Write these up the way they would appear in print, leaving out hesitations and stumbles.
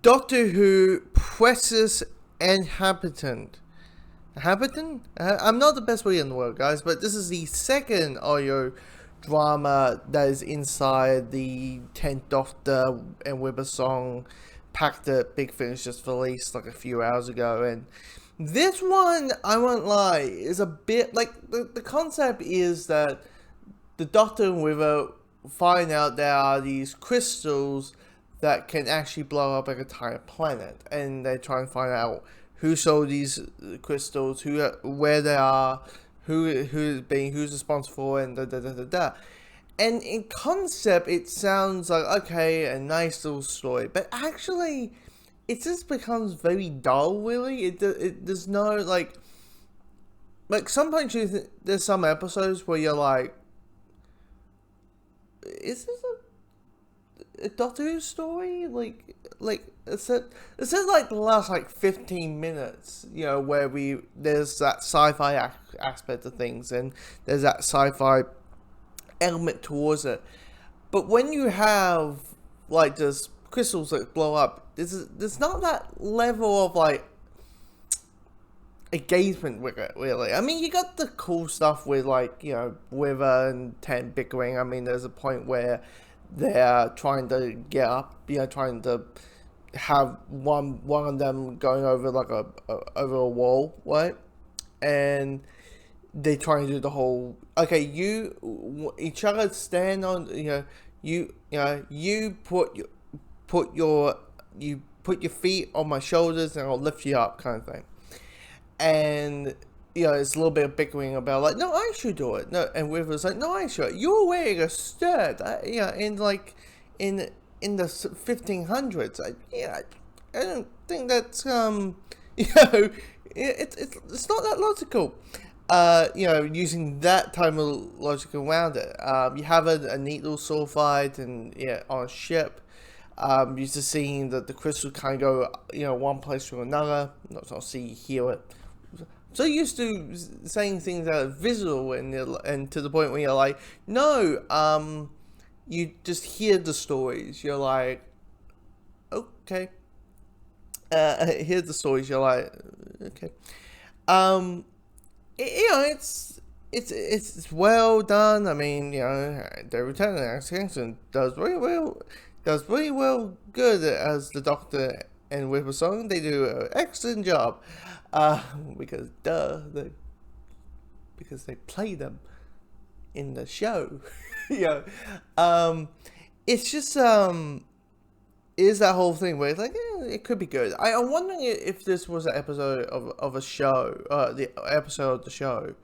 Doctor Who presses inhabitant. I'm not the best way in the world, guys, but this is the second audio drama that is inside the 10th Doctor and Webber song pack that Big Finish just released like a few hours ago. And this one, I won't lie, is a bit like the concept is that the Doctor and Webber find out there are these crystals that can actually blow up an entire planet, and they try and find out who sold these crystals, where they are, who's responsible, and da da da da da. And in concept, it sounds like okay, a nice little story, but actually, it just becomes very dull. Really, there's no like sometimes there's some episodes where you're like, is this a Doctor Who story? Like it said like the last 15 minutes, where there's that sci-fi aspect of things, and there's that sci-fi element towards it. But when you have just crystals that blow up, there's not that level of engagement with it, really. I mean, you got the cool stuff with Wither and Ten bickering. I mean, there's a point where they're trying to get up, trying to have one of them going over over a wall, right? And they try and do the whole each other stand on you put your feet on my shoulders and I'll lift you up, kind of thing. And it's a little bit of bickering about no, I should do it. No, and Wither's like, no, I should. You're wearing a skirt. In the 1500s. I don't think that's it's not that logical. Using that type of logic around it. You have a neat little sword fight and on a ship. Used to seeing the crystal kind of go one place to another. Not see hear it. So used to saying things that are visual and to the point where you're like, no, you just hear the stories. You're like, okay. Hear the stories. You're like, okay. It's well done. I mean, David Tennant and Alex Kingston does really well good as the Doctor and Webber song. They do an excellent job. Because they play them in the show. It's just is that whole thing where it's like, it could be good. I'm wondering if this was an episode of a show, the episode of the show,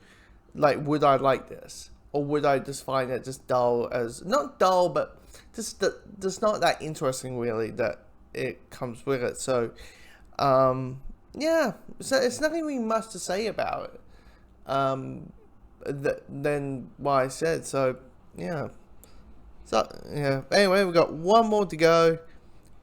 would I like this, or would I just find it just dull, as not dull, but just not that interesting really that it comes with it. So, yeah, so it's nothing really much to say about it, than what I said. So yeah. So yeah. Anyway, we've got one more to go.